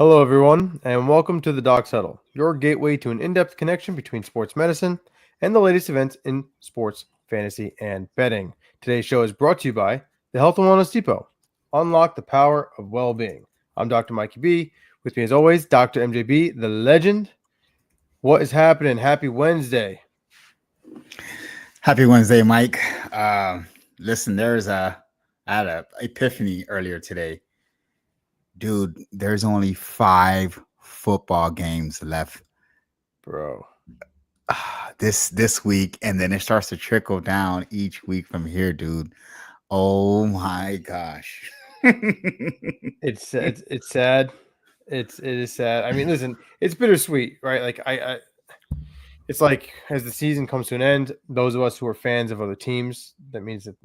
Hello, everyone, and welcome to the Docs Huddle, your gateway to an in-depth connection between sports medicine and the latest events in sports, fantasy, and betting. Today's show is brought to you by the Health and Wellness Depot. Unlock the power of well-being. I'm Dr. Mikey B. With me, as always, Dr. MJB, the legend. What is happening? Happy Wednesday. Happy Wednesday, Mike. Listen, I had a epiphany earlier today. Dude, there's only 5 football games left, Bro. this week, and then it starts to trickle down each week from here, dude. Oh my gosh. It's sad. It is sad. I mean, listen, it's bittersweet, right? Like it's like as the season comes to an end, those of us who are fans of other teams, that means that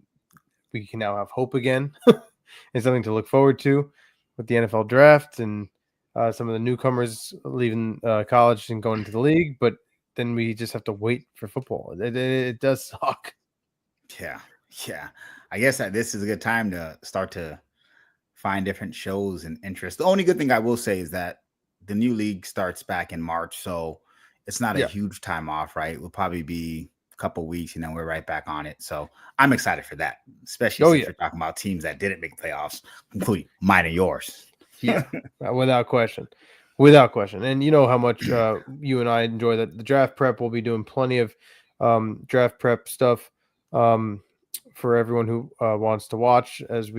we can now have hope again and something to look forward to with the NFL draft and some of the newcomers leaving college and going into the league. But then we just have to wait for football. It does suck. Yeah. I guess that this is a good time to start to find different shows and interests. The only good thing I will say is that the new league starts back in March, so it's not a huge time off, right? It will probably be a couple weeks, and then we're right back on it. So I'm excited for that, especially since we're talking about teams that didn't make playoffs, including mine and yours. Yeah, without question. And you know how much you and I enjoy that. The draft prep, we'll be doing plenty of draft prep stuff for everyone who wants to watch as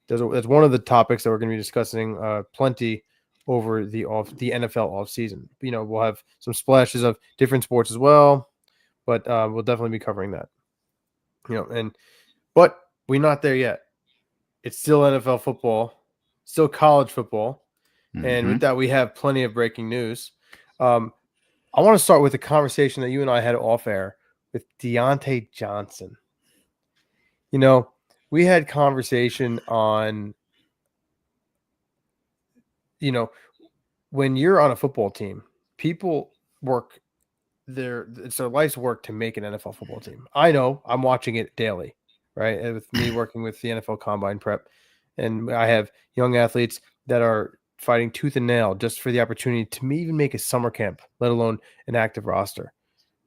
that's one of the topics that we're going to be discussing plenty over the NFL off season. You know, we'll have some splashes of different sports as well, but we'll definitely be covering that. You know, but we're not there yet. It's still NFL football, still college football, and with that, we have plenty of breaking news. I want to start with a conversation that you and I had off air with Diontae Johnson. You know, we had conversation on, you know, when you're on a football team, people work it's their life's work to make an NFL football team. I know, I'm watching it daily, right? And with me working with the NFL Combine Prep, and I have young athletes that are fighting tooth and nail just for the opportunity to even make a summer camp, let alone an active roster.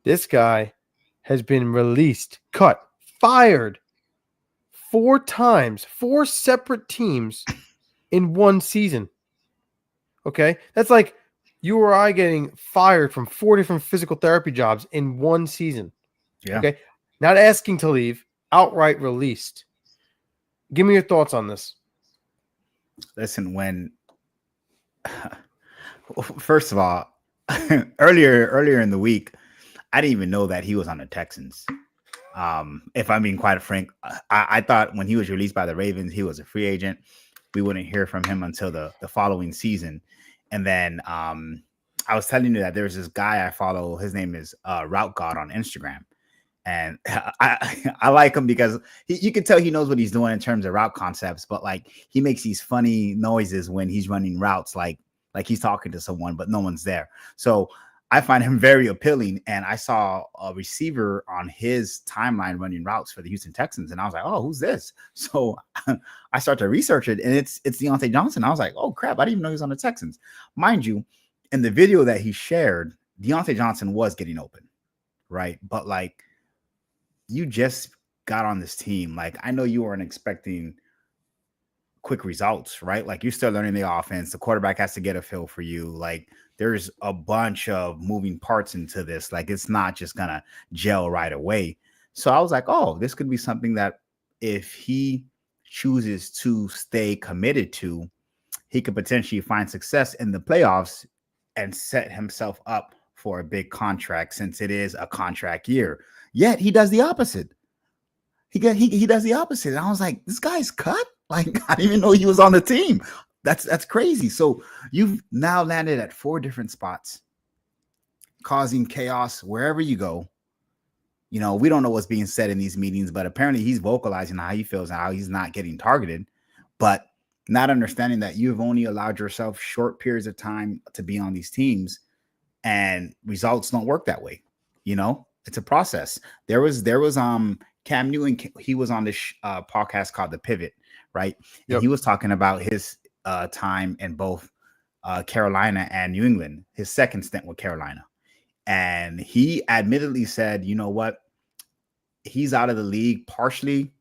This guy has been released, cut, fired 4 times, 4 separate teams in one season. Okay? That's like you or I getting fired from 4 different physical therapy jobs in one season. Yeah. Okay? Not asking to leave, outright released. Give me your thoughts on this. Listen, first of all, earlier in the week, I didn't even know that he was on the Texans. If I'm being quite frank, I thought when he was released by the Ravens, he was a free agent. We wouldn't hear from him until the following season. And then I was telling you that there's this guy I follow. His name is Route God on Instagram. And I like him because you can tell he knows what he's doing in terms of route concepts, but like he makes these funny noises when he's running routes, like he's talking to someone, but no one's there. So I find him very appealing. And I saw a receiver on his timeline running routes for the Houston Texans. And I was like, oh, who's this? So I start to research it, and it's Diontae Johnson. I was like, oh crap, I didn't even know he was on the Texans. Mind you, in the video that he shared, Diontae Johnson was getting open, right? But like, you just got on this team. Like, I know you weren't expecting quick results, right? Like, you're still learning the offense. The quarterback has to get a feel for you. Like, there's a bunch of moving parts into this. Like, it's not just gonna gel right away. So I was like, oh, this could be something that if he chooses to stay committed to, he could potentially find success in the playoffs and set himself up for a big contract, since it is a contract year. Yet he does the opposite. He does the opposite. And I was like, this guy's cut? Like, I didn't even know he was on the team. That's crazy. So you've now landed at 4 different spots, causing chaos wherever you go. You know, we don't know what's being said in these meetings, but apparently he's vocalizing how he feels and how he's not getting targeted, but not understanding that you've only allowed yourself short periods of time to be on these teams, and results don't work that way. You know, it's a process. There was Cam Newton. He was on this podcast called The Pivot, right? Yep. And he was talking about his time in both Carolina and New England, his second stint with Carolina. And he admittedly said, you know what? He's out of the league partially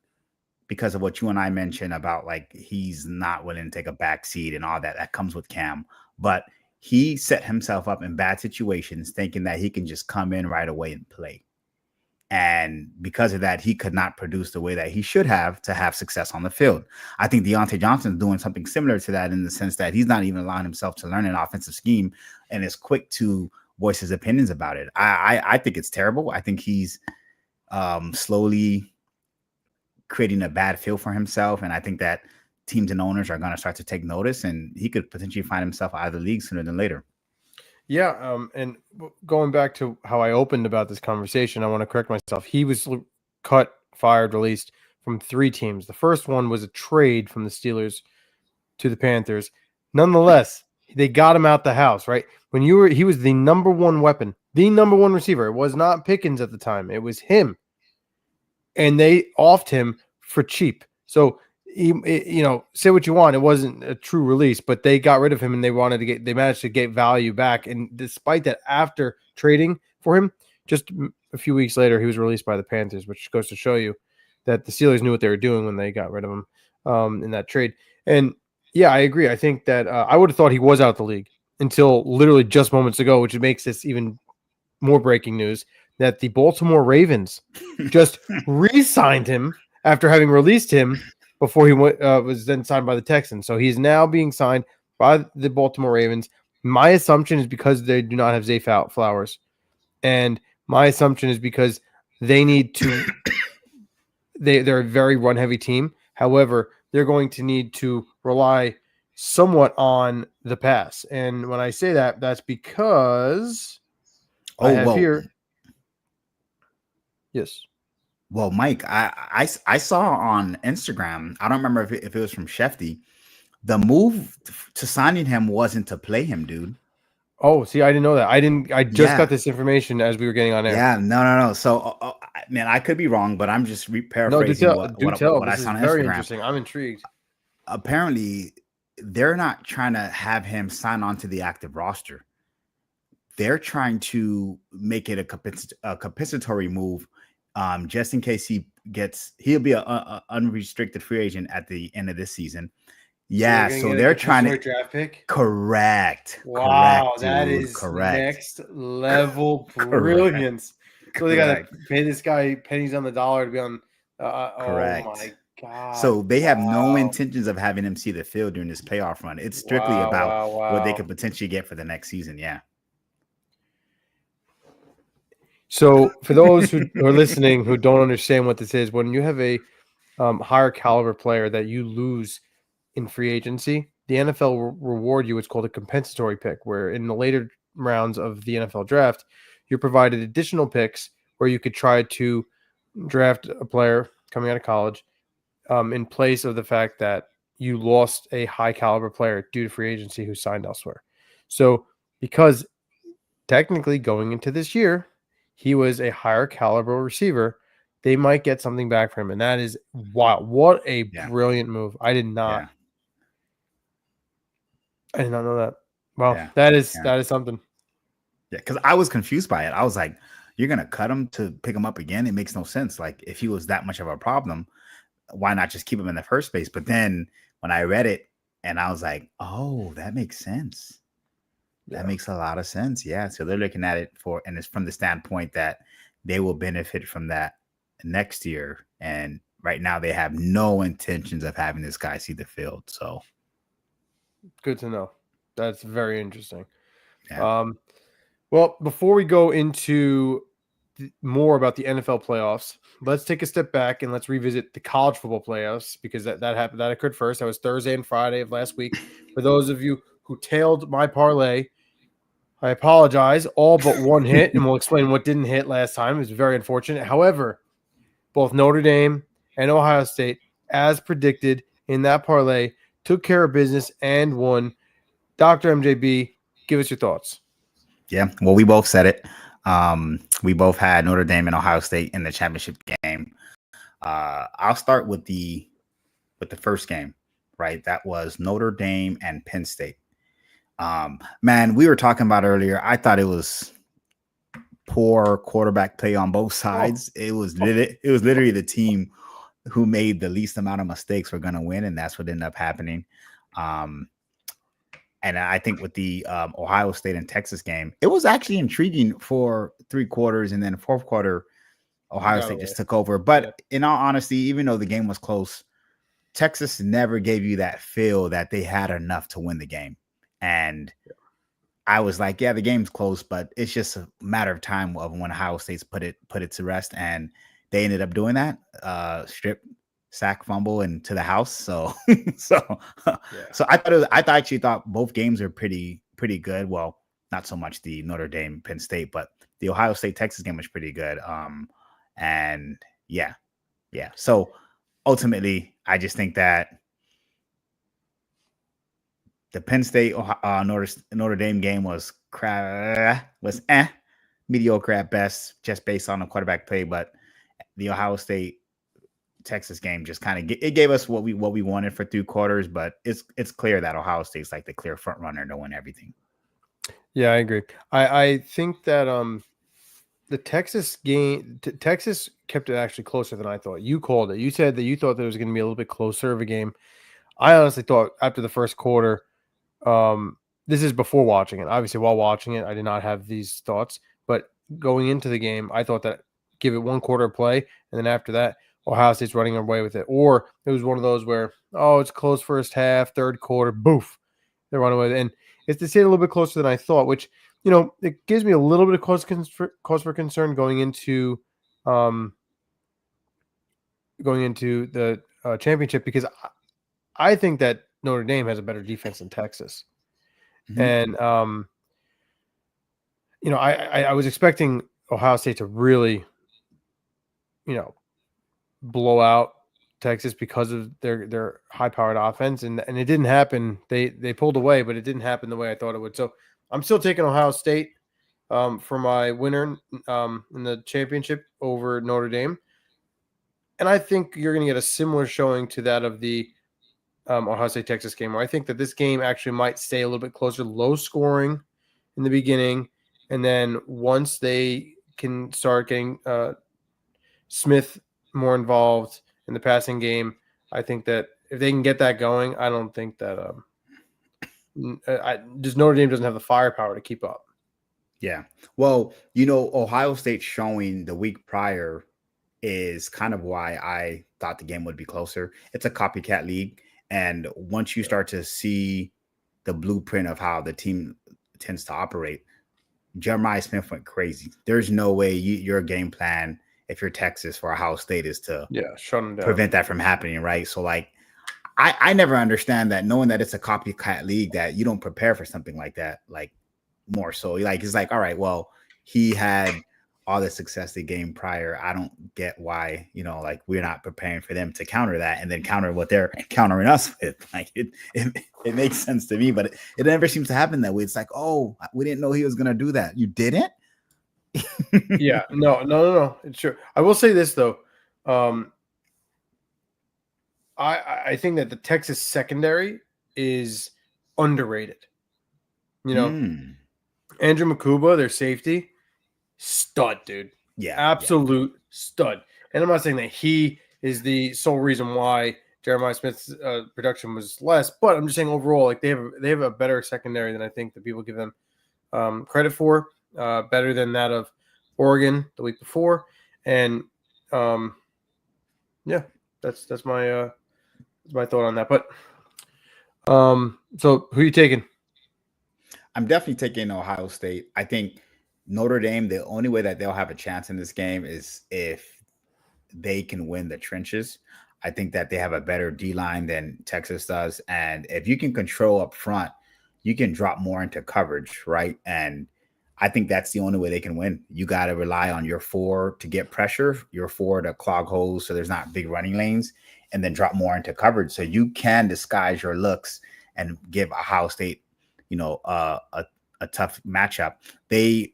because of what you and I mentioned about like he's not willing to take a back seat and all that. That comes with Cam. But he set himself up in bad situations thinking that he can just come in right away and play. And because of that, he could not produce the way that he should have to have success on the field. I think Deontay Johnson's doing something similar to that in the sense that he's not even allowing himself to learn an offensive scheme and is quick to voice his opinions about it. I think it's terrible. I think he's slowly creating a bad feel for himself. And I think that teams and owners are going to start to take notice, and he could potentially find himself out of the league sooner than later. Yeah, and going back to how I opened about this conversation, I want to correct myself. He was cut, fired, released from 3 teams. The first one was a trade from the Steelers to the Panthers. Nonetheless, they got him out the house, right? He was the number 1 weapon, the number 1 receiver. It was not Pickens at the time. It was him. And they offed him for cheap. So say what you want. It wasn't a true release, but they got rid of him and they managed to get value back. And despite that, after trading for him, just a few weeks later, he was released by the Panthers, which goes to show you that the Steelers knew what they were doing when they got rid of him in that trade. And yeah, I agree. I think that I would have thought he was out of the league until literally just moments ago, which makes this even more breaking news that the Baltimore Ravens just re-signed him after having released him before he was then signed by the Texans. So he's now being signed by the Baltimore Ravens. My assumption is because they do not have Zay Flowers. And my assumption is because they need to they're a very run-heavy team. However, they're going to need to rely somewhat on the pass. And when I say that, that's because I have here. Yes. Well, Mike, I saw on Instagram, I don't remember if it was from Shefty, the move to signing him wasn't to play him, dude. Oh, see, I didn't know that. I just got this information as we were getting on air. Yeah, no. So, man, I could be wrong, but I'm just paraphrasing what I saw on Instagram. Very interesting. I'm intrigued. Apparently, they're not trying to have him sign on to the active roster. They're trying to make it a compensatory move, just in case he'll be an unrestricted free agent at the end of this season. Yeah, so they're trying to draft pick. Correct. Wow, correct, that is correct. Next level brilliance. So they got to pay this guy pennies on the dollar to be on. Correct. Oh my god. So they have no intentions of having him see the field during this playoff run. It's strictly about what they could potentially get for the next season. Yeah. So for those who are listening who don't understand what this is, when you have a higher caliber player that you lose in free agency, the NFL will reward you. It's called a compensatory pick, where in the later rounds of the NFL draft, you're provided additional picks where you could try to draft a player coming out of college in place of the fact that you lost a high caliber player due to free agency who signed elsewhere. So because technically going into this year, he was a higher caliber receiver, they might get something back from him. And that is, wow, what a brilliant move. I did not know that. Wow, that is something. Yeah, because I was confused by it. I was like, you're going to cut him to pick him up again? It makes no sense. Like, if he was that much of a problem, why not just keep him in the first place? But then when I read it, and I was like, oh, that makes sense. That makes a lot of sense. Yeah. So they're looking at it and it's from the standpoint that they will benefit from that next year. And right now they have no intentions of having this guy see the field. So good to know. That's very interesting. Yeah. Well, before we go into more about the NFL playoffs, let's take a step back and let's revisit the college football playoffs, because that happened. That occurred first. That was Thursday and Friday of last week. For those of you who tailed my parlay, I apologize. All but one hit, and we'll explain what didn't hit last time. It was very unfortunate. However, both Notre Dame and Ohio State, as predicted in that parlay, took care of business and won. Dr. MJB, give us your thoughts. Yeah, well, we both said it. We both had Notre Dame and Ohio State in the championship game. I'll start with the first game, right? That was Notre Dame and Penn State. Man, we were talking about earlier. I thought it was poor quarterback play on both Oh, sides. It was literally the team who made the least amount of mistakes were going to win, and that's what ended up happening. Um, and I think with the Ohio State and Texas game, it was actually intriguing for 3 quarters, and then fourth quarter, Ohio got State away. just took over. Yeah. But in all honesty, even though the game was close, Texas never gave you that feel that they had enough to win the game. And I was like, yeah, the game's close, but it's just a matter of time of when Ohio State's put it to rest, and they ended up doing that. Strip, sack, fumble, and to the house. So, so, Yeah. so actually thought both games are pretty good. Well, not so much the Notre Dame Penn State, but the Ohio State Texas game was pretty good. And yeah, yeah. So ultimately, I just think that the Penn State Notre Dame game was mediocre at best, just based on the quarterback play. But the Ohio State Texas game just kind of it gave us what we wanted for 3 quarters. But it's clear that Ohio State's like the clear front runner to win everything. Yeah, I agree. I think that the Texas game, Texas kept it actually closer than I thought. You called it. You said that you thought that it was going to be a little bit closer of a game. I honestly thought after the first quarter, this is before watching it. Obviously, while watching it, I did not have these thoughts. But going into the game, I thought that give it 1 quarter of play, and then after that, Ohio State's running away with it. Or it was one of those where, oh, it's close first half, third quarter, boof, they're running away. And it's to say a little bit closer than I thought, which it gives me a little bit of cause for concern going into the championship, because I think that Notre Dame has a better defense than Texas. Mm-hmm. And I was expecting Ohio State to really, blow out Texas because of their high powered offense, and it didn't happen. They pulled away, but it didn't happen the way I thought it would. So I'm still taking Ohio State for my winner in the championship over Notre Dame, and I think you're going to get a similar showing to that of the Ohio State Texas game, where I think that this game actually might stay a little bit closer, low scoring in the beginning, and then once they can start getting Smith more involved in the passing game, I think that if they can get that going, I don't think that just Notre Dame doesn't have the firepower to keep up. Yeah. Well, Ohio State showing the week prior is kind of why I thought the game would be closer. It's a copycat league. And once you start to see the blueprint of how the team tends to operate, Jeremiah Smith went crazy. There's no way your game plan, if you're Texas for Ohio State, is to shut them down, prevent that from happening, right? So, like, I never understand that, knowing that it's a copycat league, that you don't prepare for something like that, like, more so. Like, it's like, all right, well, he had all the success the game prior. I don't get why, like, we're not preparing for them to counter that and then counter what they're countering us with. Like, it makes sense to me, but it never seems to happen that way. It's like, oh, we didn't know he was going to do that. You didn't? Yeah, no. It's true. I will say this though. I think that the Texas secondary is underrated. Andrew Makuba, their safety, stud, dude. Yeah, absolute stud. And I'm not saying that he is the sole reason why Jeremiah Smith's production was less, but I'm just saying overall, like, they have a better secondary than I think that people give them credit for. Better than that of Oregon the week before, and yeah, that's my thought on that. But so who are you taking? I'm definitely taking Ohio State. I think Notre Dame, the only way that they'll have a chance in this game is if they can win the trenches. I think that they have a better D line than Texas does. And if you can control up front, you can drop more into coverage, right? And I think that's the only way they can win. You got to rely on your 4 to get pressure, your 4 to clog holes so there's not big running lanes, and then drop more into coverage so you can disguise your looks and give Ohio State, a tough matchup.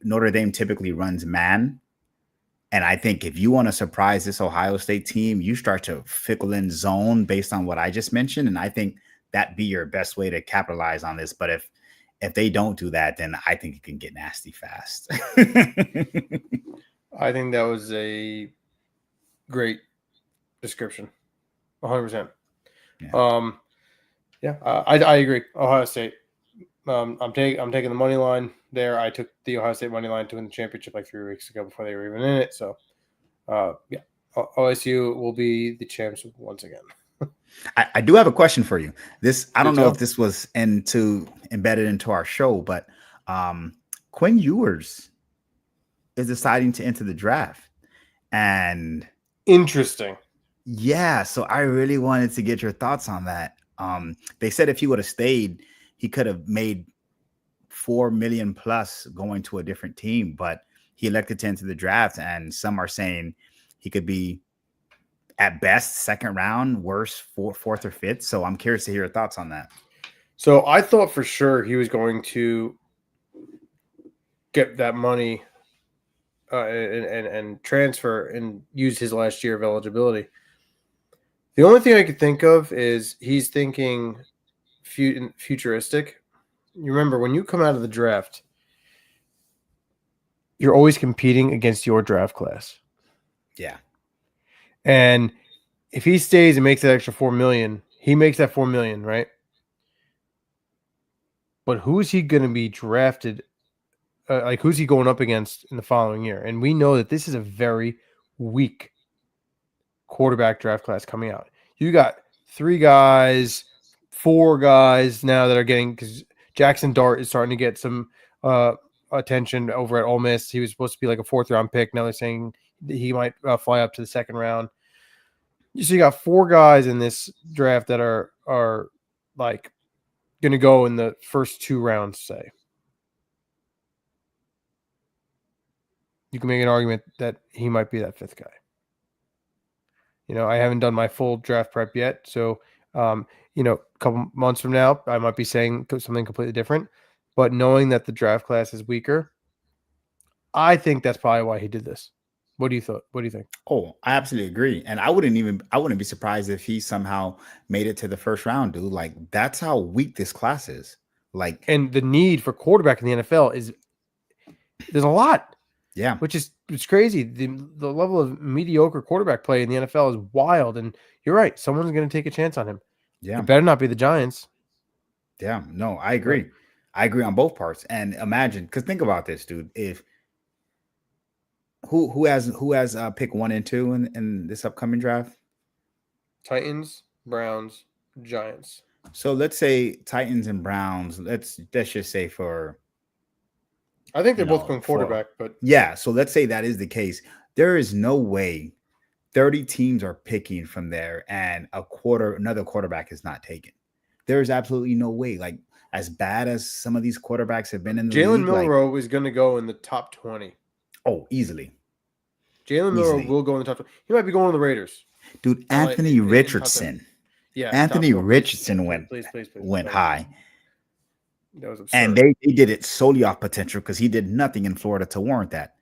Notre Dame typically runs man. And I think if you want to surprise this Ohio State team, you start to fickle in zone based on what I just mentioned. And I think that'd be your best way to capitalize on this. But If they don't do that, then I think it can get nasty fast. I think that was a great description. 100%. Yeah. Yeah, I agree. Ohio State. I'm taking the money line there. I took the Ohio State money line to win the championship like 3 weeks ago before they were even in it. So, yeah, OSU will be the champs once again. I do have a question for you. I Do don't know if tell. this was embedded into our show, but Quinn Ewers is deciding to enter the draft. And Interesting. yeah, so I really wanted to get your thoughts on that. They said if he would have stayed, he could have made 4 million plus going to a different team, but he elected to enter the draft. And some are saying he could be at best second round, worse fourth or fifth. So I'm curious to hear your thoughts on that. So I thought for sure he was going to get that money and transfer and use his last year of eligibility. The only thing I could think of is he's thinking futuristic. You remember when you come out of the draft, you're always competing against your draft class. Yeah. And if he stays and makes that extra 4 million, he makes that 4 million, right? But who is he going to be drafted? Like, who's he going up against in the following year? And we know that this is a very weak quarterback draft class coming out. You got 3 guys, 4 guys now that are getting, because Jackson Dart is starting to get some attention over at Ole Miss. He was supposed to be like a 4th round pick. Now they're saying he might fly up to the 2nd round. So you got 4 guys in this draft that are like going to go in the first 2 rounds, say. You can make an argument that he might be that 5th guy. I haven't done my full draft prep yet. So, a couple months from now, I might be saying something completely different. But knowing that the draft class is weaker, I think that's probably why he did this. What do you think? Oh, I absolutely agree. And I wouldn't be surprised if he somehow made it to the first round, dude. Like, that's how weak this class is. Like, and the need for quarterback in the NFL there's a lot. Yeah. Which is, it's crazy. The level of mediocre quarterback play in the NFL is wild. And you're right. Someone's going to take a chance on him. Yeah. It better not be the Giants. Yeah. No, I agree. Right. I agree on both parts. And imagine, because think about this, dude. If who has pick 1 and 2 in this upcoming draft? Titans, Browns, Giants. So let's say Titans and Browns. Let's just say for. I think they're both going quarterback, but yeah. So let's say that is the case. There is no way 30 teams are picking from there and another quarterback is not taken. There is absolutely no way. Like, as bad as some of these quarterbacks have been in the Jalen league, Milroe is going to go in the top 20. Oh, easily. Jalen Milroe will go in the top 20. He might be going to the Raiders. Dude, Anthony Richardson. Yeah, Anthony Richardson went high. That was absurd. And they did it solely off potential because he did nothing in Florida to warrant that.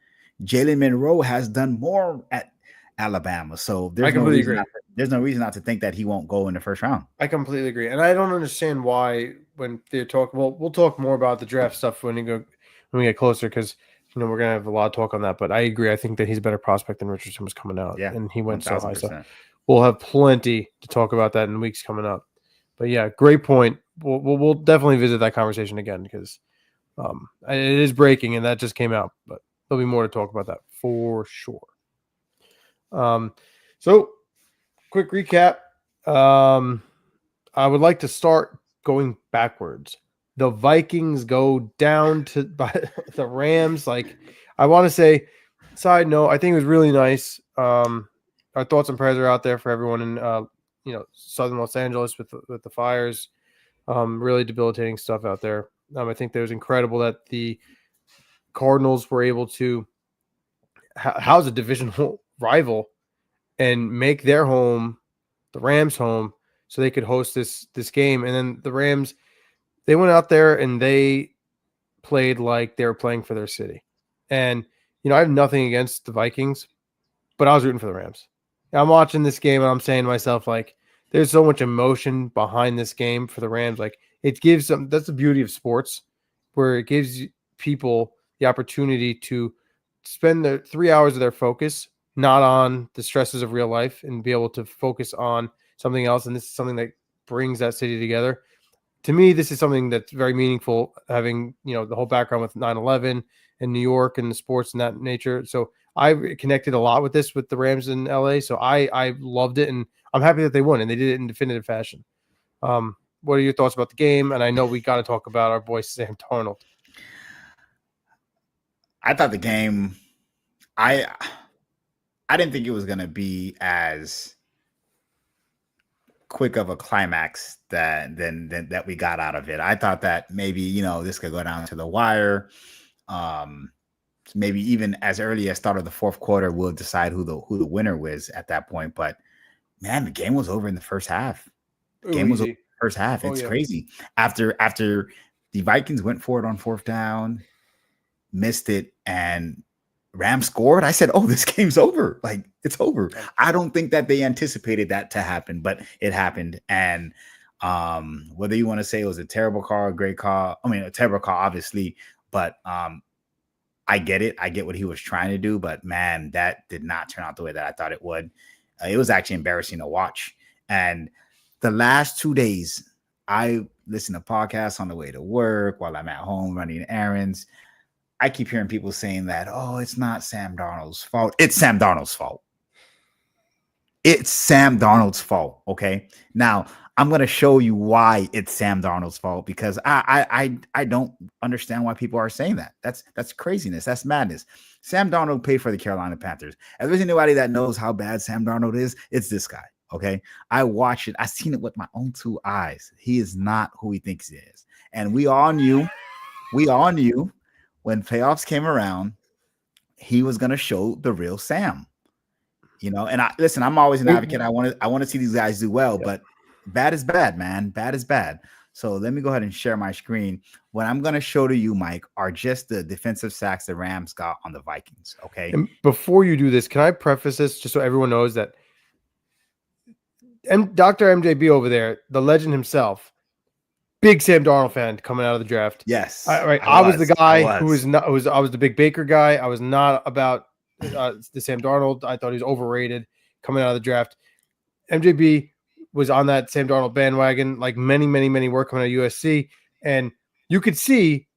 Jalen Monroe has done more at Alabama, so there's no reason not to think that he won't go in the first round. I completely agree, and I don't understand why when they talk. Well, we'll talk more about the draft stuff when we get closer because we're gonna have a lot of talk on that. But I agree. I think that he's a better prospect than Richardson was coming out, and he went 1,000%. So high. So we'll have plenty to talk about that in the weeks coming up. But yeah, great point. We'll definitely visit that conversation again because it is breaking and that just came out. But there'll be more to talk about that for sure. So quick recap. I would like to start going backwards. The Vikings go down by the Rams. Like, I want to say, side note, I think it was really nice. Our thoughts and prayers are out there for everyone in southern Los Angeles with the fires. Really debilitating stuff out there. I think it was incredible that the Cardinals were able to house a divisional rival and make their home, the Rams' home, so they could host this game. And then the Rams, they went out there and they played like they were playing for their city. And, I have nothing against the Vikings, but I was rooting for the Rams. I'm watching this game and I'm saying to myself, like, there's so much emotion behind this game for the Rams. Like, it gives them, that's the beauty of sports. where it gives people the opportunity to spend the 3 hours of their focus not on the stresses of real life and be able to focus on something else. And this is something that brings that city together. To me, this is something that's very meaningful, having, the whole background with 9/11 and New York and the sports and that nature. So I connected a lot with this with the Rams in LA. So I loved it, and I'm happy that they won and they did it in definitive fashion. What are your thoughts about the game? And I know we got to talk about our boy Sam Darnold. I thought the game, I didn't think it was going to be as quick of a climax that we got out of it. I thought that maybe, this could go down to the wire. Maybe even as early as start of the fourth quarter, we'll decide who the winner was at that point. But man, the game was over in the first half. The game was over in the first half. It's crazy. After the Vikings went for it on fourth down, missed it, and Rams scored, I said, oh, this game's over. Like, it's over. I don't think that they anticipated that to happen, but it happened. And whether you want to say it was a terrible call, a great call, a terrible call, obviously, but I get it. I get what he was trying to do, but man, that did not turn out the way that I thought it would. It was actually embarrassing to watch. And the last 2 days, I listen to podcasts on the way to work while I'm at home running errands. I keep hearing people saying that, oh, it's not Sam Darnold's fault. It's Sam Darnold's fault. It's Sam Darnold's fault. Okay. Now I'm going to show you why it's Sam Darnold's fault, because I don't understand why people are saying that. That's craziness. That's madness. Sam Darnold paid for the Carolina Panthers. If there's anybody that knows how bad Sam Darnold is, it's this guy. Okay. I watched it. I seen it with my own 2 eyes. He is not who he thinks he is. And we all knew when playoffs came around, he was going to show the real Sam, and I'm always an advocate. I want to see these guys do well, but bad is bad, man. Bad is bad. So let me go ahead and share my screen. What I'm going to show to you, Mike, are just the defensive sacks the Rams got on the Vikings. Okay. And before you do this, can I preface this just so everyone knows that Dr. MJB over there, the legend himself, big Sam Darnold fan coming out of the draft. Yes. I was the guy who was not. I was the big Baker guy. I was not about the Sam Darnold. I thought he was overrated coming out of the draft. MJB was on that Sam Darnold bandwagon, like many, many, many were coming out of USC, and you could see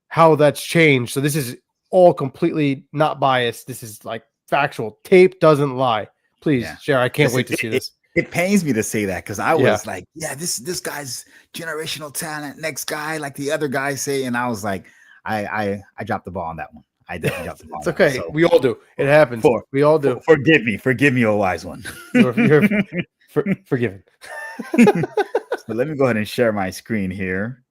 how that's changed. So this is all completely not biased. This is like factual. Tape doesn't lie. Please, share. I can't wait to see this. It pains me to say that, because I was like, this guy's generational talent. Next guy, like the other guys say, and I was like, I dropped the ball on that one. I definitely dropped the ball. It's okay. So, we all do. It happens. We all do. Forgive me, a wise one. You're forgiven. So let me go ahead and share my screen here.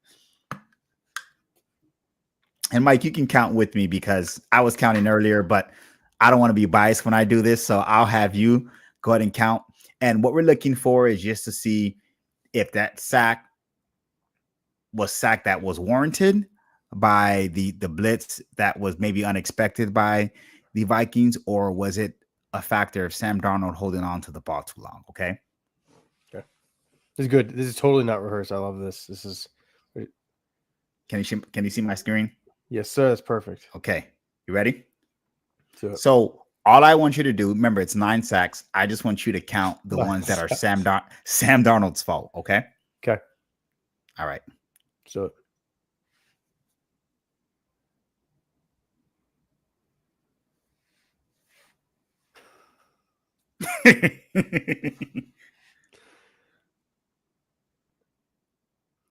And Mike, you can count with me because I was counting earlier, but I don't want to be biased when I do this. So I'll have you go ahead and count. And what we're looking for is just to see if that sack that was warranted by the blitz that was maybe unexpected by the Vikings, or was it a factor of Sam Darnold holding on to the ball too long? Okay. This is good. This is totally not rehearsed. I love this. This is. Can you see my screen? Yes, sir. That's perfect. Okay. You ready? So all I want you to do, remember, it's 9 sacks. I just want you to count the ones that are Sam Darnold's fault. Okay. Okay. All right. So.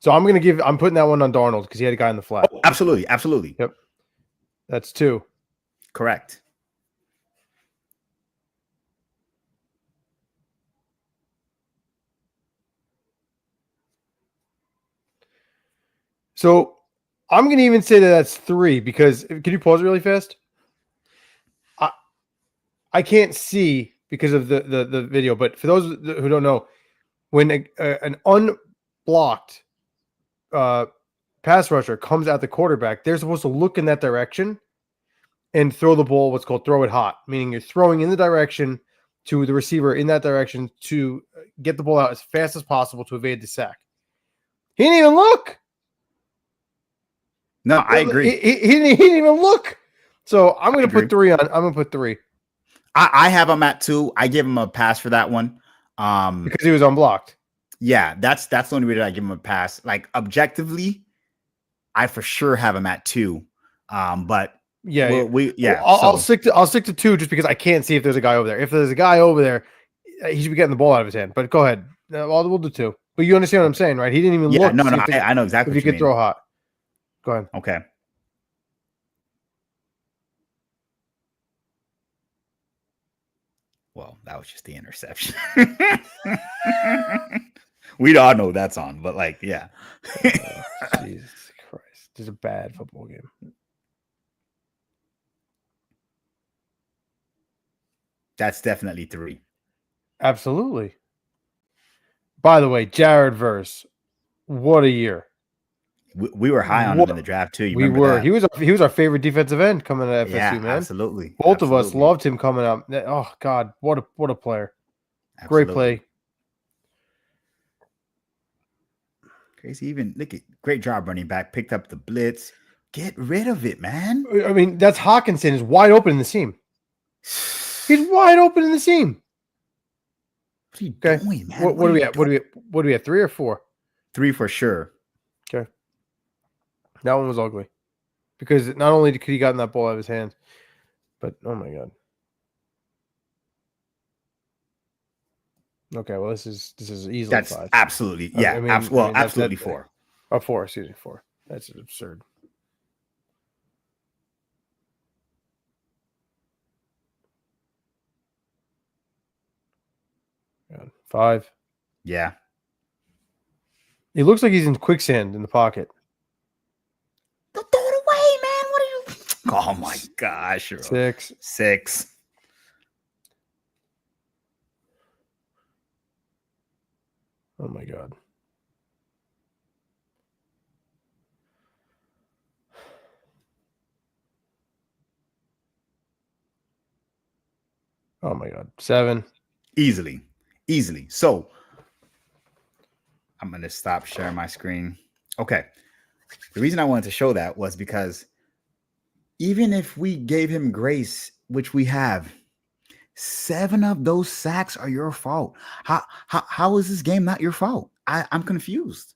So I'm putting that one on Darnold because he had a guy in the flat. Oh, absolutely. Yep. That's 2. Correct. So I'm going to even say that that's 3 because can you pause it really fast? I can't see because of the video, but for those who don't know, when an unblocked pass rusher comes at the quarterback, they're supposed to look in that direction and throw the ball, what's called throw it hot, meaning you're throwing in the direction to the receiver in that direction to get the ball out as fast as possible to evade the sack. He didn't even look. No, I agree. He didn't even look. So I'm going to put 3 on. I'm going to put 3. I have him at 2. I give him a pass for that one. Because he was unblocked. Yeah, that's the only reason I give him a pass. Like objectively, I for sure have him at 2. But I'll stick to 2 just because I can't see if there's a guy over there. If there's a guy over there, he should be getting the ball out of his hand. But go ahead, we'll do 2. But you understand what I'm saying, right? He didn't even look. No, I know exactly. If he could throw hot. Go ahead. Okay. Well, that was just the interception. We'd all know that's on, but like, yeah. Jesus Christ. This is a bad football game. That's definitely 3. Absolutely. By the way, Jared Verse, what a year. We were high on him in the draft too. We were. That? He was our favorite defensive end coming out of FSU, man. Absolutely. Both of us loved him coming up. Oh God, what a player! Absolutely. Great play. Crazy. Even look at great job running back. Picked up the blitz. Get rid of it, man. I mean, that's Hawkinson is wide open in the seam. He's wide open in the seam. What are you doing, man? What do we have? What do we have? 3 or 4? 3 for sure. Okay. That one was ugly because not only could he gotten that ball out of his hands, but oh my God. Okay, well this is easily that's 5. Absolutely, yeah. I mean, absolutely 4. 4. Excuse me, 4. That's absurd. God, 5. Yeah. He looks like he's in quicksand in the pocket. Throw it away, man. What are you? Oh my gosh. 6. Oh my God. Oh my God. 7. Easily. So I'm going to stop sharing my screen. Okay. The reason I wanted to show that was because even if we gave him grace, which we have, 7 of those sacks are your fault. How is this game not your fault? I'm confused.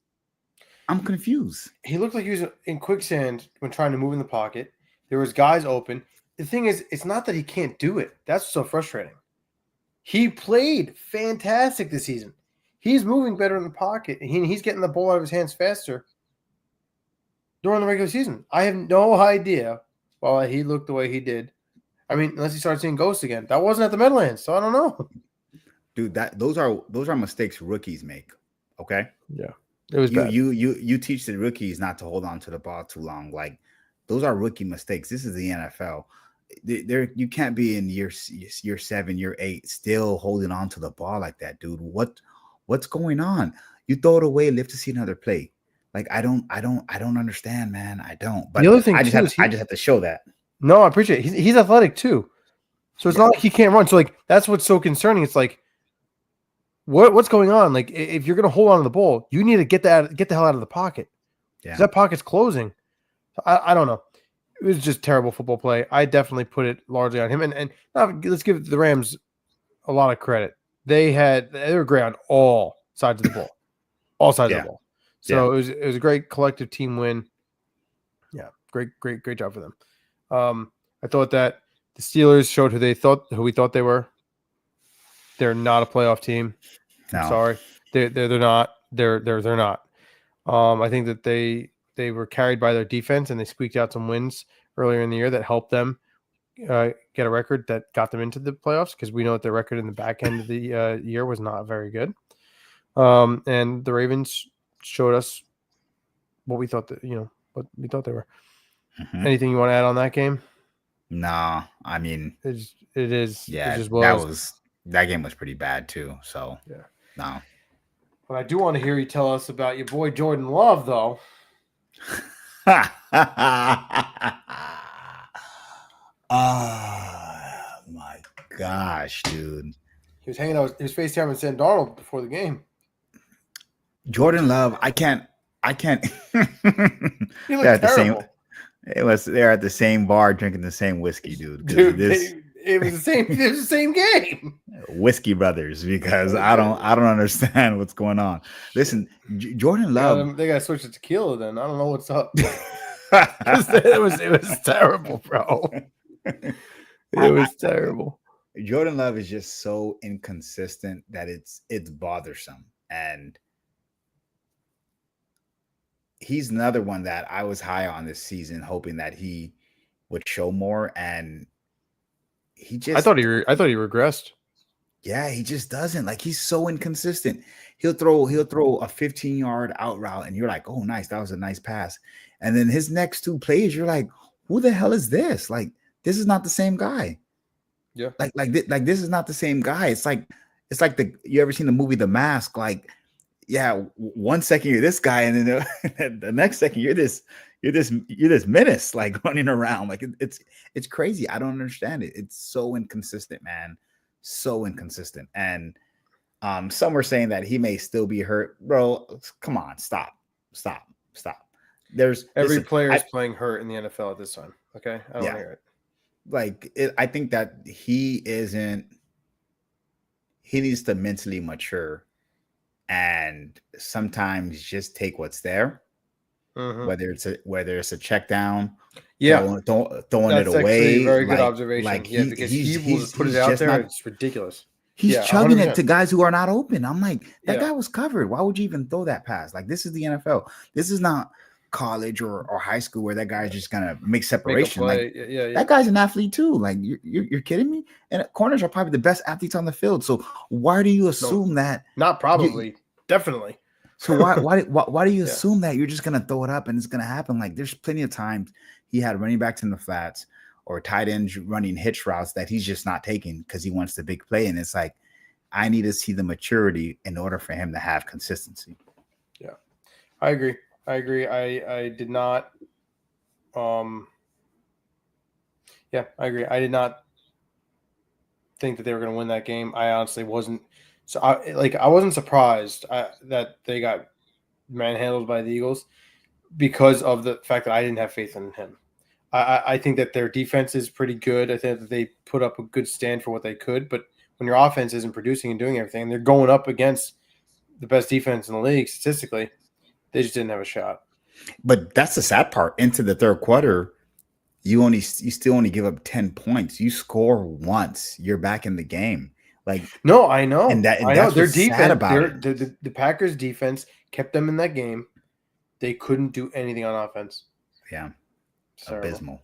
He looked like he was in quicksand when trying to move in the pocket. There was guys open. The thing is, it's not that he can't do it. That's so frustrating. He played fantastic this season. He's moving better in the pocket, and he's getting the ball out of his hands faster during the regular season. I have no idea why he looked the way he did. I mean, unless he started seeing ghosts again. That wasn't at the Meadowlands, so I don't know. Dude, those are mistakes rookies make. Okay? Yeah. It was bad. You teach the rookies not to hold on to the ball too long. Like, those are rookie mistakes. This is the NFL. You can't be in year 7, year 8 still holding on to the ball like that, dude. What's going on? You throw it away, live to see another play. Like, I don't understand, man. I don't. But the other thing I just have to show that. No, I appreciate it. He's athletic too. So it's not like he can't run. So like that's what's so concerning. It's like what's going on? Like if you're gonna hold on to the ball, you need to get the hell out of the pocket. Yeah. That pocket's closing. So I don't know. It was just terrible football play. I definitely put it largely on him. And let's give the Rams a lot of credit. They were great on all sides of the ball. All sides of the ball. So it was a great collective team win. Yeah, great job for them. I thought that the Steelers showed who we thought they were. They're not a playoff team. No. I'm sorry. They're not. They're not. I think that they were carried by their defense and they squeaked out some wins earlier in the year that helped them get a record that got them into the playoffs, because we know that their record in the back end of the year was not very good. And the Ravens showed us what we thought what we thought they were. Mm-hmm. Anything you want to add on that game? No, I mean it is. Yeah, that game was pretty bad too. So yeah, no. But I do want to hear you tell us about your boy Jordan Love, though. Oh my gosh, dude! He was hanging out. He was FaceTiming with Sam Darnold before the game. Jordan Love, I can't. He looked terrible. They're at the same bar drinking the same whiskey, dude. Because Dude, this it was the same. It was the same game. whiskey brothers. Because Like, I don't understand what's going on. shit. Listen, Jordan Love. They got to switch to tequila. Then I don't know what's up. Because it was terrible, bro. It I, was terrible. Jordan Love is just so inconsistent that it's bothersome, and he's another one that I was high on this season, hoping that he would show more, and he just I thought he regressed. yeah, he just doesn't. Like he's so inconsistent. He'll throw a 15-yard out route, and you're like, oh, nice, that was a nice pass. And then his next two plays, you're like, who the hell is this? Like this is not the same guy. Yeah. Like this is not the same guy. It's like the you ever seen the movie The Mask? Like, yeah, 1 second you're this guy, and then the next second you're this menace like running around. Like it's crazy. I don't understand it. It's so inconsistent, man. So inconsistent. And some were saying that he may still be hurt. Bro, come on, stop. There's Every listen, player is playing hurt in the NFL at this time. Okay, I don't yeah. hear it. Like I think that he needs to mentally mature and sometimes just take what's there, Mm-hmm. whether it's a check down, Yeah, throwing it that's actually a away. very good observation. Like Yeah, because he will just put it he's out just there. not. It's ridiculous. He's Yeah, chugging it 100%. to guys who are not open. I'm like, that Yeah. guy was covered. Why would you even throw that pass? Like, this is the NFL. This is not college or high school where that guy's just gonna make Make a separation. play. Like, Yeah. that guy's an athlete too. Like, you're kidding me? And corners are probably the best athletes on the field. So why do you assume that? Not probably. Definitely. So why do you Yeah. assume that you're just gonna throw it up and it's gonna happen? Like, there's plenty of times he had running backs in the flats or tight ends running hitch routes that he's just not taking because he wants the big play. And it's like, I need to see the maturity in order for him to have consistency. Yeah, I agree. I did not. Yeah, I agree. I did not think that they were going to win that game. I honestly wasn't. So I wasn't surprised that they got manhandled by the Eagles because of the fact that I didn't have faith in him. I think that their defense is pretty good. I think that they put up a good stand for what they could, but when your offense isn't producing and doing everything, and they're going up against the best defense in the league statistically, they just didn't have a shot. But that's the sad part. Into the third quarter, you still only give up 10 points. You score once, you're back in the game. Like, no, I know, and I know that's their what's defense. sad about it. The Packers' defense kept them in that game. They couldn't do anything on offense. Yeah, Terrible. abysmal.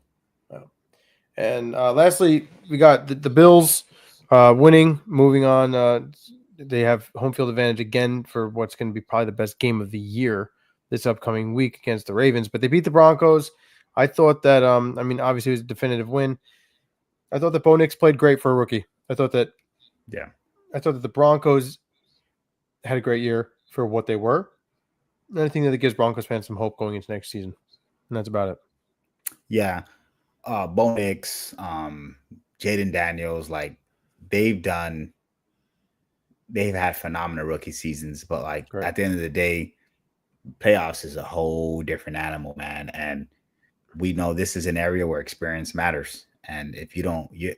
And lastly, we got the Bills winning, moving on. They have home field advantage again for what's going to be probably the best game of the year this upcoming week against the Ravens. But they beat the Broncos. I thought that, obviously it was a definitive win. I thought that Bo Nix played great for a rookie. I thought that the Broncos had a great year for what they were. And I think that it gives Broncos fans some hope going into next season. And that's about it. Yeah. Bo Nix, Jaden Daniels, like they've had phenomenal rookie seasons, but like at the end of the day, playoffs is a whole different animal, man. And we know this is an area where experience matters. And if you don't, you're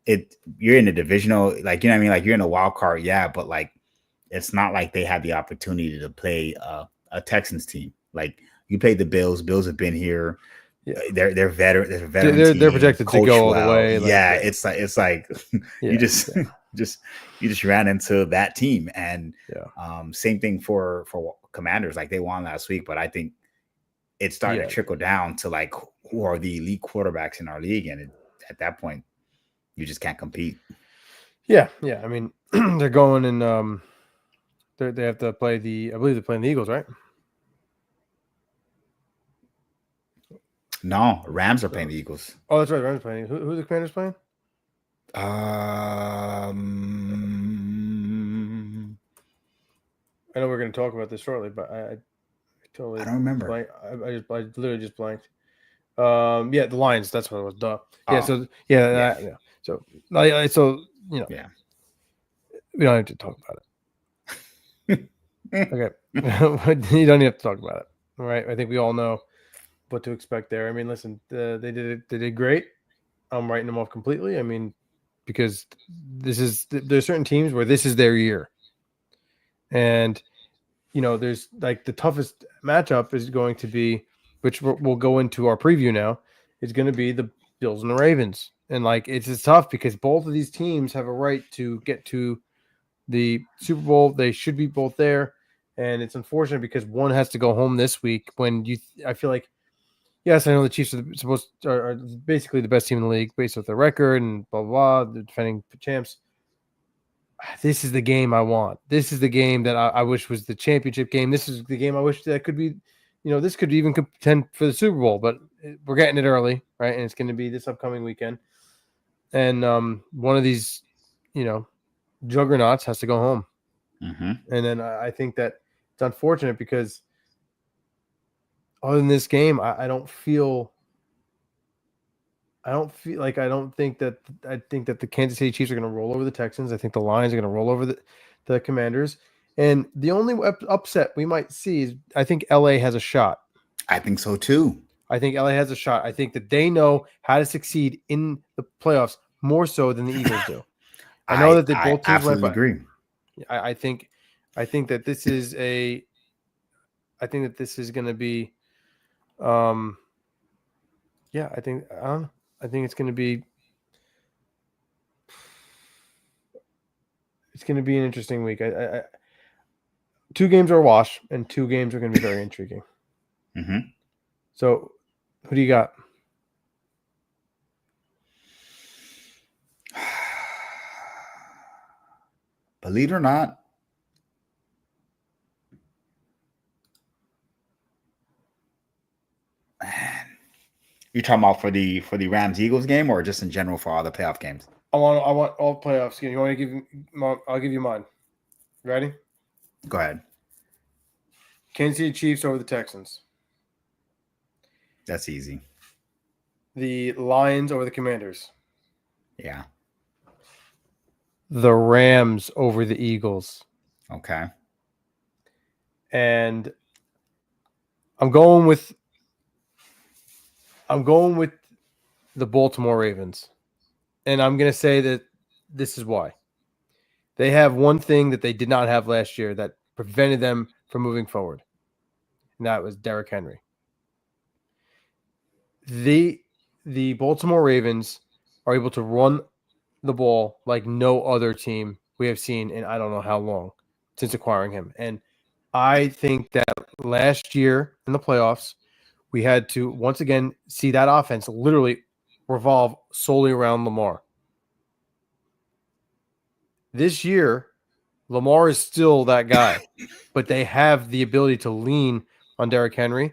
in the divisional, like, you know what I mean? Like, you're in a wild card, yeah, but like, it's not like they had the opportunity to play a Texans team. Like, you played the Bills. Bills have been here. Yeah. They're veteran. They're projected to go all the way. It's like you just ran into that team, and same thing for Commanders. Like, they won last week, but I think it's starting to trickle down to like who are the elite quarterbacks in our league, and at that point, you just can't compete. Yeah. I mean, they're going and they have to play I believe they're playing the Eagles, right? No, Rams are playing the Eagles. Oh, that's right. Rams are playing. Who are the Commanders playing? I know we're going to talk about this shortly, but I totally don't remember. I literally just blanked. The Lions. That's what it was. Duh. Yeah. So So we don't have to talk about it. Okay. You don't have to talk about it. All right. I think we all know what to expect there. I mean, listen, they did great. I'm writing them off completely. I mean, because there's certain teams where this is their year, and there's like the toughest matchup is going to be, which we'll go into our preview now, is going to be the Bills and the Ravens, and like it's tough because both of these teams have a right to get to the Super Bowl. They should be both there, and it's unfortunate because one has to go home this week. I feel like, yes, I know the Chiefs are basically the best team in the league based off their record and blah blah blah, the defending champs. This is the game I want. This is the game that I wish was the championship game. This is the game I wish that could be, this could even contend for the Super Bowl, but we're getting it early, right? And it's going to be this upcoming weekend. And one of these, juggernauts has to go home. Mm-hmm. And then I think that it's unfortunate because other than this game, I think that the Kansas City Chiefs are going to roll over the Texans. I think the Lions are going to roll over the Commanders. And the only upset we might see is I think LA has a shot. I think so too. I think LA has a shot. I think that they know how to succeed in the playoffs more so than the Eagles do. I know that both teams absolutely agree. I think that this is going to be I think it's going to be an interesting week. Two games are a wash, and two games are going to be very intriguing. Mm-hmm. So, who do you got? Believe it or not, man, you talking about for the Rams Eagles game or just in general for all the playoff games? I want all playoffs. You want to give? I'll give you mine. Ready? Go ahead. Kansas City Chiefs over the Texans. That's easy. The Lions over the Commanders. Yeah. The Rams over the Eagles. Okay. And I'm going with the Baltimore Ravens. And I'm going to say that this is why. They have one thing that they did not have last year that prevented them from moving forward. And that was Derrick Henry. The Baltimore Ravens are able to run the ball like no other team we have seen in I don't know how long since acquiring him. And I think that last year in the playoffs, we had to once again see that offense literally revolve solely around Lamar. This year, Lamar is still that guy, but they have the ability to lean on Derrick Henry.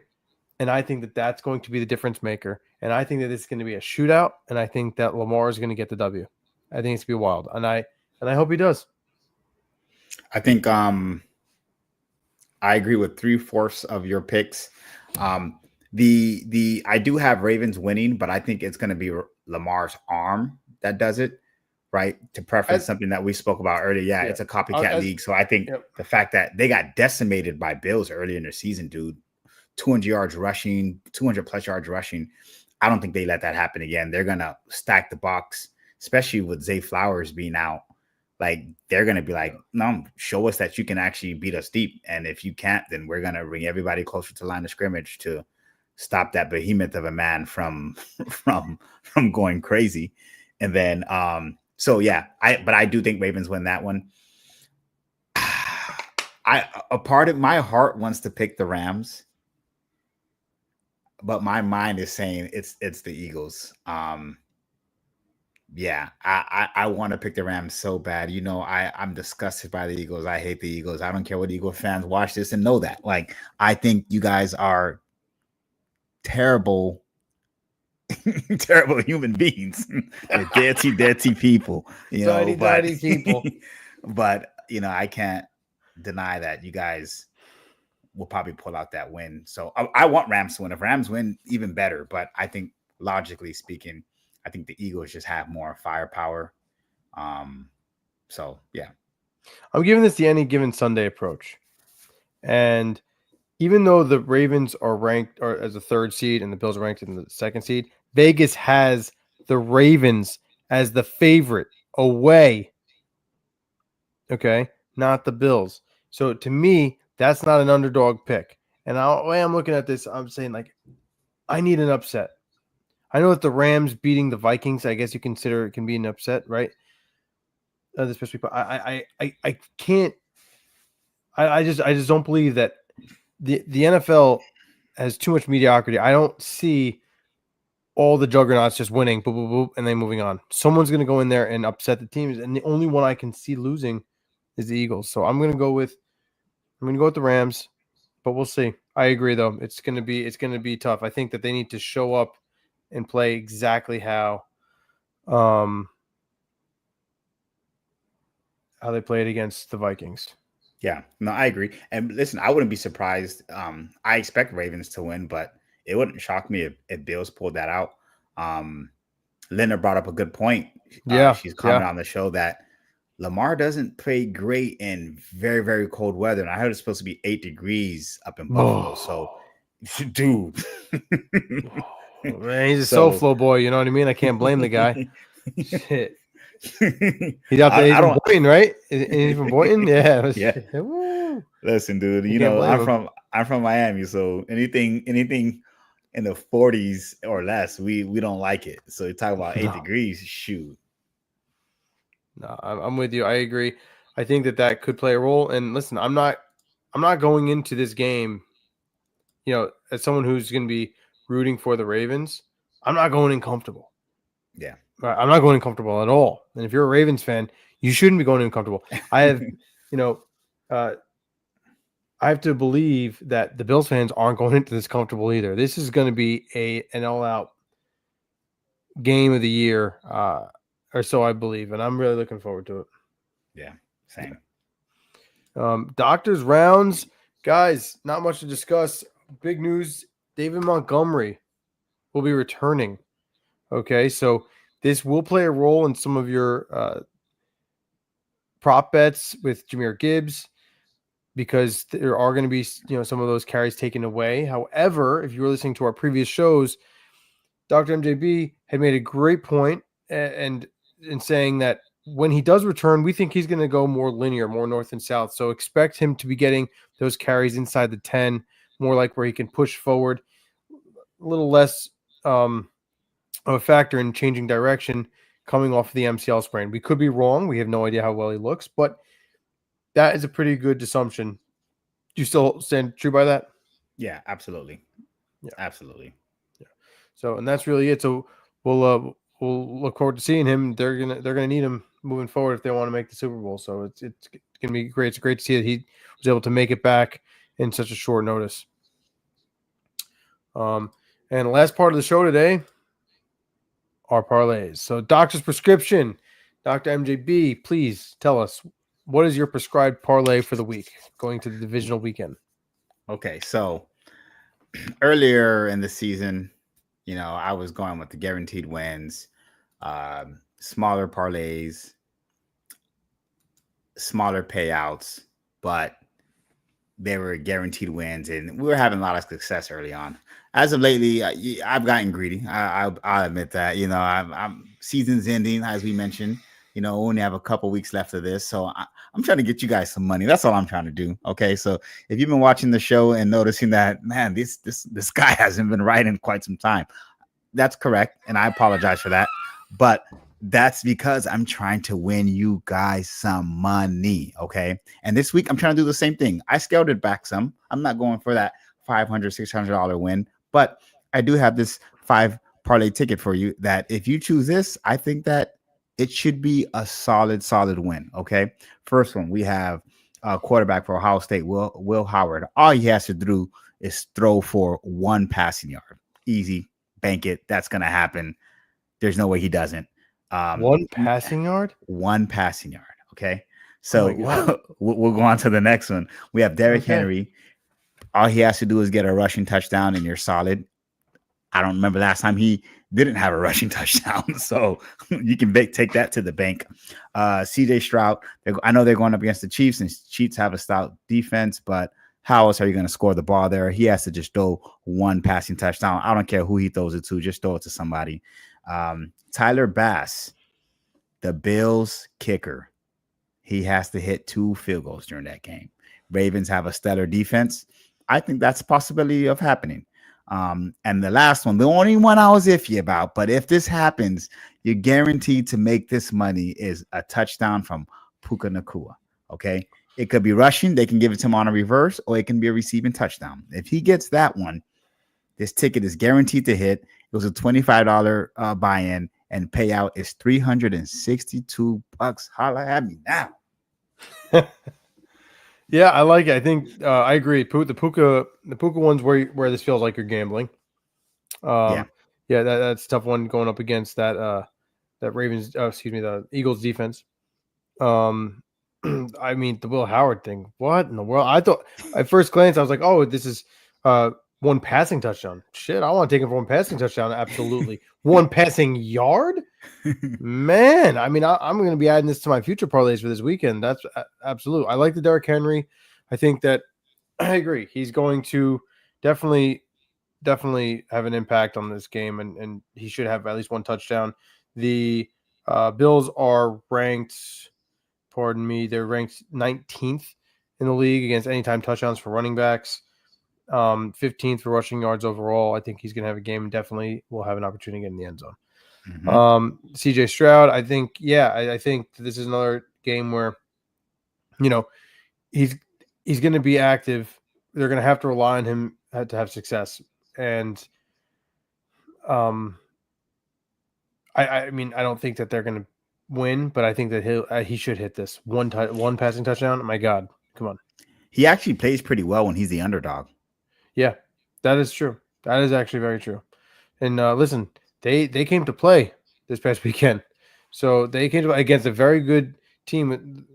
And I think that that's going to be the difference maker. And I think that it's going to be a shootout. And I think that Lamar is going to get the W. I think it's going to be wild. And I hope he does. I think I agree with 3/4 of your picks. I do have Ravens winning, but I think it's going to be Lamar's arm that does it, right? To preference something that we spoke about earlier. Yeah, it's a copycat league. So I think the fact that they got decimated by Bills early in their season, dude, 200 yards rushing, 200 plus yards rushing. I don't think they let that happen again. They're going to stack the box, especially with Zay Flowers being out. Like, they're going to be like, no, show us that you can actually beat us deep. And if you can't, then we're going to bring everybody closer to the line of scrimmage to stop that behemoth of a man from going crazy. And then, so yeah, but I do think Ravens win that one. A part of my heart wants to pick the Rams, but my mind is saying it's the Eagles. Yeah, I want to pick the Rams so bad. I'm disgusted by the Eagles. I hate the Eagles. I don't care what Eagle fans watch this and know that. Like, I think you guys are terrible, terrible human beings. They're dirty people. Dirty people. But I can't deny that you guys will probably pull out that win. So I want Rams to win. If Rams win, even better. But I think logically speaking, I think the Eagles just have more firepower. So yeah, I'm giving this the any given Sunday approach, and even though the Ravens are ranked or as a third seed and the Bills are ranked in the second seed, Vegas has the Ravens as the favorite away. Okay, not the Bills. So to me, that's not an underdog pick. And the way I'm looking at this, I'm saying like I need an upset. I know that the Rams beating the Vikings, I guess you consider it can be an upset, right? Especially, but I can't. I just don't believe that the NFL has too much mediocrity. I don't see all the juggernauts just winning, boop, boop, boop, and then moving on. Someone's going to go in there and upset the teams, and the only one I can see losing is the Eagles. So I'm going to go with the Rams, but we'll see. I agree though. It's going to be tough. I think that they need to show up and play exactly how they played against the Vikings. Yeah, no, I agree. And listen, I wouldn't be surprised. I expect Ravens to win, but it wouldn't shock me if Bills pulled that out. Linda brought up a good point. She's commented on the show that Lamar doesn't play great in very, very cold weather. And I heard it's supposed to be 8 degrees up in Buffalo. So, dude. Man, he's a SoFlo boy. You know what I mean? I can't blame the guy. Shit. He's out there. He's from Boynton, right? He's from Boynton. Yeah. Yeah. Woo. Listen, dude. You know I'm from Miami, so anything in the 40s or less, we don't like it. So you talk about 8 degrees. Shoot. No, I'm with you. I agree. I think that could play a role. And listen, I'm not going into this game. You know, as someone who's going to be rooting for the Ravens, I'm not going in comfortable. Yeah. I'm not going in comfortable at all. And if you're a Ravens fan, you shouldn't be going in comfortable. I have, I have to believe that the Bills fans aren't going into this comfortable either. This is going to be an all-out game of the year, or so I believe, and I'm really looking forward to it. Yeah, same. Doctors rounds, guys. Not much to discuss. Big news: David Montgomery will be returning. Okay, so this will play a role in some of your prop bets with Jahmyr Gibbs because there are going to be some of those carries taken away. However, if you were listening to our previous shows, Dr. MJB had made a great point and in saying that when he does return, we think he's going to go more linear, more north and south. So expect him to be getting those carries inside the 10, more like where he can push forward, a little less of a factor in changing direction coming off the MCL sprain. We could be wrong. We have no idea how well he looks, but that is a pretty good assumption. Do you still stand true by that? Yeah, absolutely. Yeah, absolutely. Yeah. So, and that's really it. So we'll look forward to seeing him. They're gonna need him moving forward if they want to make the Super Bowl. So it's gonna be great. It's great to see that he was able to make it back in such a short notice. And the last part of the show today are parlays. So doctor's prescription, Dr. MJB, please tell us, what is your prescribed parlay for the week going to the divisional weekend? Okay, so earlier in the season, I was going with the guaranteed wins, smaller parlays, smaller payouts, but they were guaranteed wins, and we were having a lot of success early on. As of lately, I've gotten greedy. I'll admit that. I'm season's ending, as we mentioned. We only have a couple weeks left of this, so I'm trying to get you guys some money. That's all I'm trying to do. Okay, so if you've been watching the show and noticing that, man, this guy hasn't been right in quite some time, that's correct, and I apologize for that. But that's because I'm trying to win you guys some money, okay? And this week, I'm trying to do the same thing. I scaled it back some. I'm not going for that $500, $600 win, but I do have this 5 parlay ticket for you that if you choose this, I think that it should be a solid win, okay? First one, we have a quarterback for Ohio State, Will Howard. All he has to do is throw for 1 passing yard. Easy, bank it. That's going to happen. There's no way he doesn't. 1 passing yard? 1 passing yard. Okay. So we'll go on to the next one. We have Derrick Henry. All he has to do is get a rushing touchdown and you're solid. I don't remember last time he didn't have a rushing touchdown. So you can take that to the bank. CJ Stroud. I know they're going up against the Chiefs, and Chiefs have a stout defense, but How else are you going to score the ball there? He has to just throw one passing touchdown. I don't care who he throws it to, just throw it to somebody. Tyler Bass, the Bills kicker, he has to hit 2 field goals during that game. Ravens have a stellar defense. I think that's a possibility of happening. And the last one, the only one I was iffy about, but if this happens, you're guaranteed to make this money, is a touchdown from Puka Nakua. Okay. It could be rushing. They can give it to him on a reverse, or it can be a receiving touchdown. If he gets that one, this ticket is guaranteed to hit. It was a $25 buy-in, and payout is $362. Holla at me now. Yeah, I like it. I think I agree. The Puka one's where this feels like you're gambling. Yeah, that's a tough one going up against that Ravens. The Eagles defense. I mean, the Will Howard thing. What in the world? I thought at first glance I was like, oh, this is one passing touchdown. Shit, I want to take him for one passing touchdown. Absolutely, one passing yard. Man, I mean, I'm going to be adding this to my future parlays for this weekend. That's absolute. I like the Derrick Henry. I think that I agree. He's going to definitely have an impact on this game, and he should have at least one touchdown. The Bills are ranked, pardon me, they're ranked 19th in the league against anytime touchdowns for running backs, 15th for rushing yards overall. I think he's going to have a game and definitely will have an opportunity to get in the end zone. Mm-hmm. CJ Stroud, I think, I think this is another game where, he's going to be active. They're going to have to rely on him to have success. And I mean, I don't think that they're going to win, but I think that he should hit this one passing touchdown. My God, come on. He actually plays pretty well when he's the underdog. Yeah, that is true. That is actually very true. And listen, they came to play this past weekend, so they came to play against a very good team,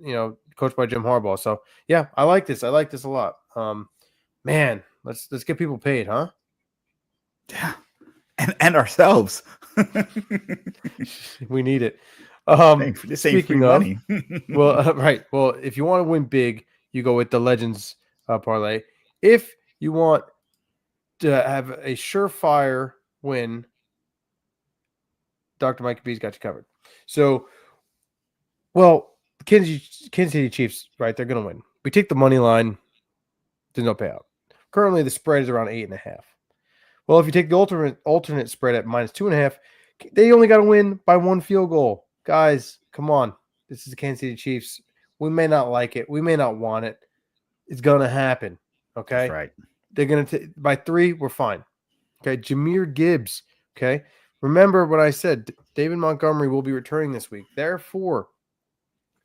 coached by Jim Harbaugh. So yeah, I like this. I like this a lot. Man, let's get people paid, huh? Yeah, and ourselves. We need it. This ain't free money. Well, right. Well, if you want to win big, you go with the Legends parlay. If you want to have a surefire win, Dr. Mike B's got you covered. So, well, Kansas City Chiefs, right? They're going to win. We take the money line. There's no payout. Currently, the spread is around 8.5. Well, if you take the alternate spread at -2.5, they only got to win by 1 field goal. Guys, come on. This is the Kansas City Chiefs. We may not like it. We may not want it. It's going to happen. Okay? That's right. They're going to by 3, we're fine. Okay? Jahmyr Gibbs. Okay? Remember what I said. David Montgomery will be returning this week. Therefore,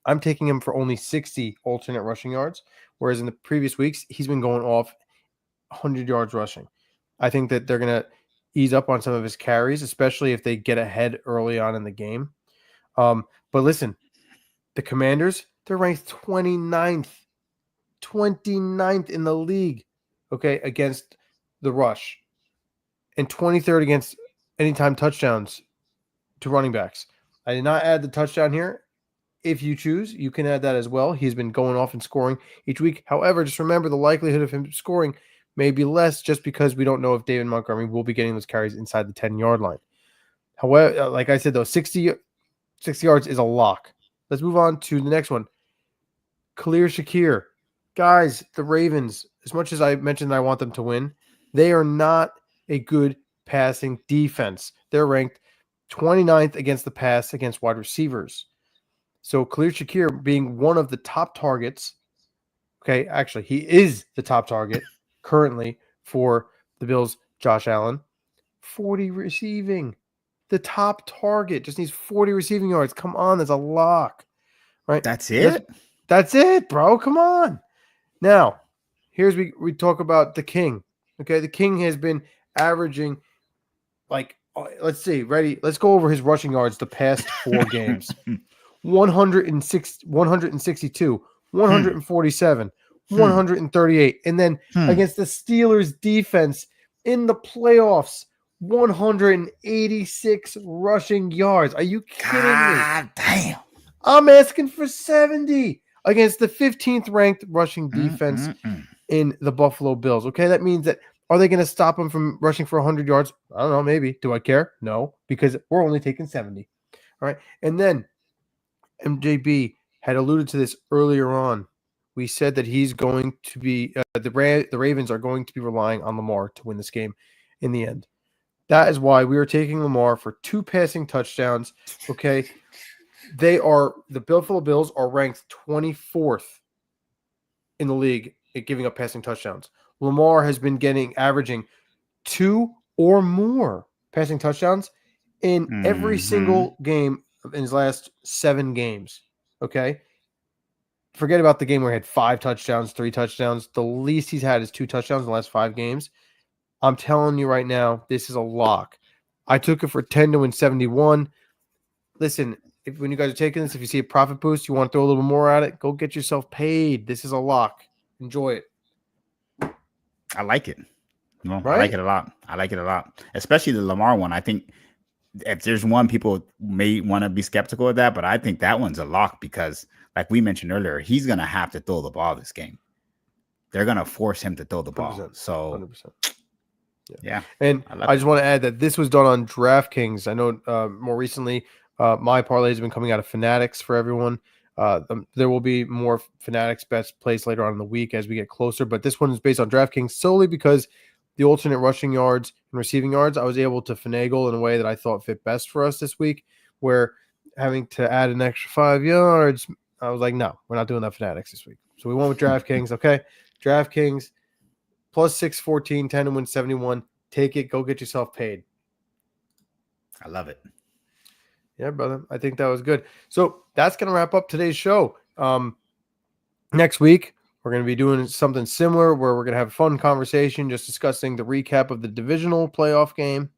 I'm taking him for only 60 alternate rushing yards, whereas in the previous weeks, he's been going off 100 yards rushing. I think that they're going to ease up on some of his carries, especially if they get ahead early on in the game. But listen, the Commanders, they're ranked 29th in the league, okay, against the rush, and 23rd against anytime touchdowns to running backs. I did not add the touchdown here. If you choose, you can add that as well. He's been going off and scoring each week. However, just remember the likelihood of him scoring may be less just because we don't know if David Montgomery will be getting those carries inside the 10-yard line. However, like I said, though, 60 yards is a lock. Let's move on to the next one. Khalil Shakir. Guys, the Ravens, as much as I mentioned I want them to win, they are not a good passing defense. They're ranked 29th against the pass against wide receivers. So Khalil Shakir being one of the top targets, okay, actually, he is the top target currently for the Bills, Josh Allen. 40 receiving. The top target just needs 40 receiving yards. Come on, that's a lock. Right? That's it? That's it, bro. Come on. Now, here's we talk about the King. Okay, the King has been averaging let's see, ready? Let's go over his rushing yards the past 4 games. 162, 147, 138. And then against the Steelers defense in the playoffs, 186 rushing yards. Are you kidding me? God damn. I'm asking for 70 against the 15th ranked rushing defense. in the Buffalo Bills. Okay, that means that are they going to stop him from rushing for 100 yards? I don't know, maybe. Do I care? No, because we're only taking 70. All right, and then MJB had alluded to this earlier on. We said that he's going to be the Ravens are going to be relying on Lamar to win this game in the end. That is why we are taking Lamar for 2 passing touchdowns. Okay, the Buffalo Bills are ranked 24th in the league at giving up passing touchdowns. Lamar has been averaging 2 or more passing touchdowns in every single game in his last 7 games. Okay. Forget about the game where he had 5 touchdowns, 3 touchdowns. The least he's had is 2 touchdowns in the last 5 games. I'm telling you right now, this is a lock. I took it for 10 to win 71. Listen, when you guys are taking this, if you see a profit boost, you want to throw a little more at it, go get yourself paid. This is a lock. Enjoy it. I like it. Well, Right? I like it a lot. I like it a lot, especially the Lamar one. I think if there's one, people may want to be skeptical of that, but I think that one's a lock because, like we mentioned earlier, he's going to have to throw the ball this game. They're going to force him to throw the ball. 100%, so, 100%. Yeah. And I just want to add that this was done on DraftKings. I know more recently, my parlays have been coming out of Fanatics for everyone. There will be more Fanatics bets placed later on in the week as we get closer, but this one is based on DraftKings solely because the alternate rushing yards and receiving yards, I was able to finagle in a way that I thought fit best for us this week, where having to add an extra 5 yards, I was like, no, we're not doing that Fanatics this week. So we went with DraftKings, okay? DraftKings, plus 614, 10 to win 71. Take it. Go get yourself paid. I love it. Yeah, brother. I think that was good. So that's going to wrap up today's show. Next week, we're going to be doing something similar where we're going to have a fun conversation, just discussing the recap of the divisional playoff games,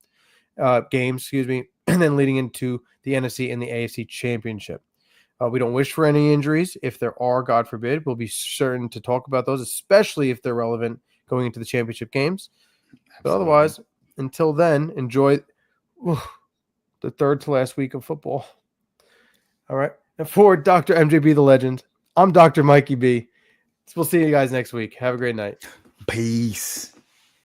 and then leading into the NFC and the AFC championship. We don't wish for any injuries. If there are, God forbid, we'll be certain to talk about those, especially if they're relevant going into the championship games. Absolutely. But otherwise, until then, enjoy the third to last week of football. All right. And for Dr. MJB the Legend, I'm Dr. Mikey B. We'll see you guys next week. Have a great night. Peace.